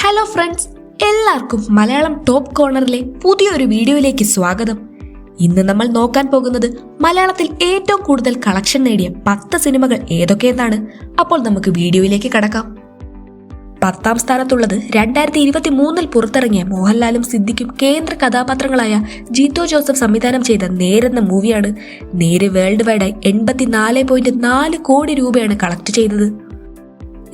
Hello friends, എല്ലാവർക്കും Malayalam top കോർണറിലെ പുതിയൊരു വീഡിയോയിലേക്ക് സ്വാഗതം. ഇന്ന് നമ്മൾ നോക്കാൻ പോകുന്നത് മലയാളത്തിൽ ഏറ്റവും കൂടുതൽ കളക്ഷൻ നേടിയ 10 സിനിമകൾ ഏതൊക്കെയെന്നാണ്. അപ്പോൾ നമുക്ക് വീഡിയോയിലേക്ക് കടക്കാം. 10ാം സ്ഥാനത്തുള്ളത് 2023 പുറത്തിറങ്ങിയ മോഹൻലാലും സിദ്ദിഖും കേന്ദ്ര കഥാപാത്രങ്ങളായ ജീത്തു ജോസഫ് സംവിധാനം ചെയ്ത നേരെന്ന മൂവിയാണ്. നേര് വേൾഡ് വൈഡായി 84.4 കോടി രൂപയാണ് കളക്ട് ചെയ്തത്.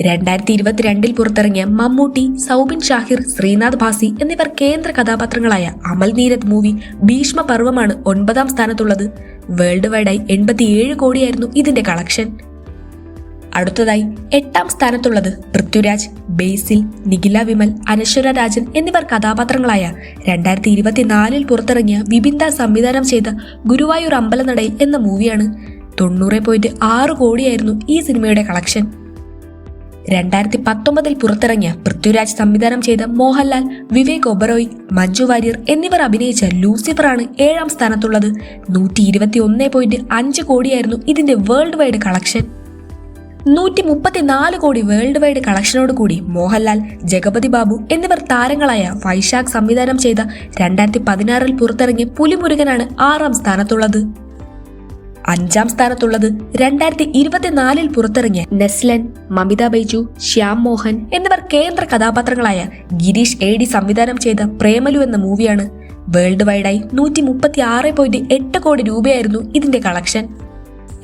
2022 പുറത്തിറങ്ങിയ മമ്മൂട്ടി, സൗബിൻ ഷാഹിർ, ശ്രീനാഥ് ഭാസി എന്നിവർ കേന്ദ്ര കഥാപാത്രങ്ങളായ അമൽ നീരദ് മൂവി ഭീഷ്മ പർവമാണ് 9ാം സ്ഥാനത്തുള്ളത്. വേൾഡ് വൈഡായി 87 കോടിയായിരുന്നു ഇതിന്റെ കളക്ഷൻ. അടുത്തതായി 8ാം സ്ഥാനത്തുള്ളത് പൃഥ്വിരാജ്, ബേസിൽ, നിഖില വിമൽ, അനശ്വര രാജൻ എന്നിവർ കഥാപാത്രങ്ങളായ 2024 പുറത്തിറങ്ങിയ വിപിൻ ദാസ് സംവിധാനം ചെയ്ത ഗുരുവായൂർ അമ്പലനടയിൽ എന്ന മൂവിയാണ്. 90.6 കോടിയായിരുന്നു ഈ സിനിമയുടെ കളക്ഷൻ. 2019 പുറത്തിറങ്ങിയ പൃഥ്വിരാജ് സംവിധാനം ചെയ്ത മോഹൻലാൽ, വിവേക് ഒബറോയ്, മഞ്ജു വാര്യർ എന്നിവർ അഭിനയിച്ച ലൂസിഫറാണ് 7ാം സ്ഥാനത്തുള്ളത്. 121.5 കോടിയായിരുന്നു ഇതിന്റെ വേൾഡ് വൈഡ് കളക്ഷൻ. 134 കോടി വേൾഡ് വൈഡ് കളക്ഷനോട് കൂടി മോഹൻലാൽ, ജഗപതി ബാബു എന്നിവർ താരങ്ങളായ വൈശാഖ് സംവിധാനം ചെയ്ത 2016 പുറത്തിറങ്ങിയ പുലിമുരുകനാണ് 6ാം സ്ഥാനത്തുള്ളത്. 5ാം സ്ഥാനത്തുള്ളത് 2024 പുറത്തിറങ്ങിയ നെസ്ലൻ, മമിത ബൈജു, ശ്യാം മോഹൻ എന്നിവർ കേന്ദ്ര കഥാപാത്രങ്ങളായ ഗിരീഷ് AD സംവിധാനം ചെയ്ത പ്രേമലു എന്ന മൂവിയാണ്. വേൾഡ് വൈഡായി 136.8 കോടി രൂപയായിരുന്നു ഇതിന്റെ കളക്ഷൻ.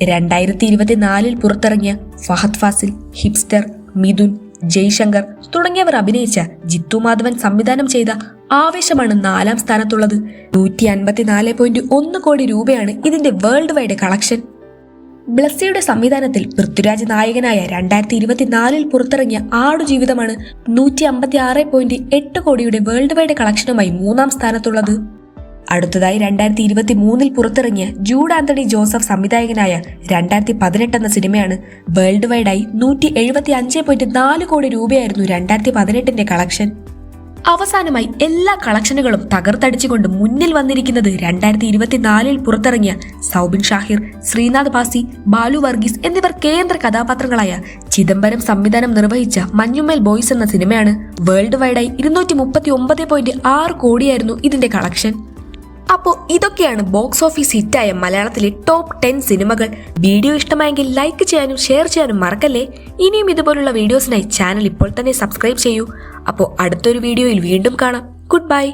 2024 പുറത്തിറങ്ങിയ ഫഹദ് ഫാസിൽ, ഹിപ്സ്റ്റർ, മിഥുൻ, ജയ്ശങ്കർ തുടങ്ങിയവർ അഭിനയിച്ച ജിത്തു മാധവൻ സംവിധാനം ചെയ്ത ആവേശമാണ് 4ാം സ്ഥാനത്തുള്ളത്. 154.1 കോടി രൂപയാണ് ഇതിന്റെ വേൾഡ് വൈഡ് കളക്ഷൻ. ബ്ലസ്സിയുടെ സംവിധാനത്തിൽ പൃഥ്വിരാജ് നായകനായ 2024 പുറത്തിറങ്ങിയ ആടുജീവിതമാണ് 156.8 കോടിയുടെ വേൾഡ് വൈഡ് കളക്ഷനുമായി 3ാം സ്ഥാനത്തുള്ളത്. അടുത്തതായി 2023 പുറത്തിറങ്ങിയ ജൂഡ് ആന്റണി ജോസഫ് സംവിധായകനായ 2018 എന്ന സിനിമയാണ്. വേൾഡ് വൈഡായി 175.4 കോടി രൂപയായിരുന്നു 2018 കളക്ഷൻ. അവസാനമായി എല്ലാ കളക്ഷനുകളും തകർത്തടിച്ചുകൊണ്ട് മുന്നിൽ വന്നിരിക്കുന്നത് 2024 പുറത്തിറങ്ങിയ സൗബിൻ ഷാഹിർ, ശ്രീനാഥ് ഭാസി, ബാലു വർഗീസ് എന്നിവർ കേന്ദ്ര കഥാപാത്രങ്ങളായ ചിദംബരം സംവിധാനം നിർവഹിച്ച മഞ്ഞുമേൽ ബോയ്സ് എന്ന സിനിമയാണ്. വേൾഡ് വൈഡായി 239.6 കോടിയായിരുന്നു ഇതിന്റെ കളക്ഷൻ. അപ്പോൾ ഇതൊക്കെയാണ് ബോക്സ് ഓഫീസ് ഹിറ്റായ മലയാളത്തിലെ ടോപ്പ് 10 സിനിമകൾ. വീഡിയോ ഇഷ്ടമായെങ്കിൽ ലൈക്ക് ചെയ്യാനും ഷെയർ ചെയ്യാനും മറക്കല്ലേ. ഇനിയും ഇതുപോലുള്ള വീഡിയോസിനായി ചാനൽ ഇപ്പോൾ തന്നെ സബ്സ്ക്രൈബ് ചെയ്യൂ. അപ്പോൾ അടുത്തൊരു വീഡിയോയിൽ വീണ്ടും കാണാം. Good bye.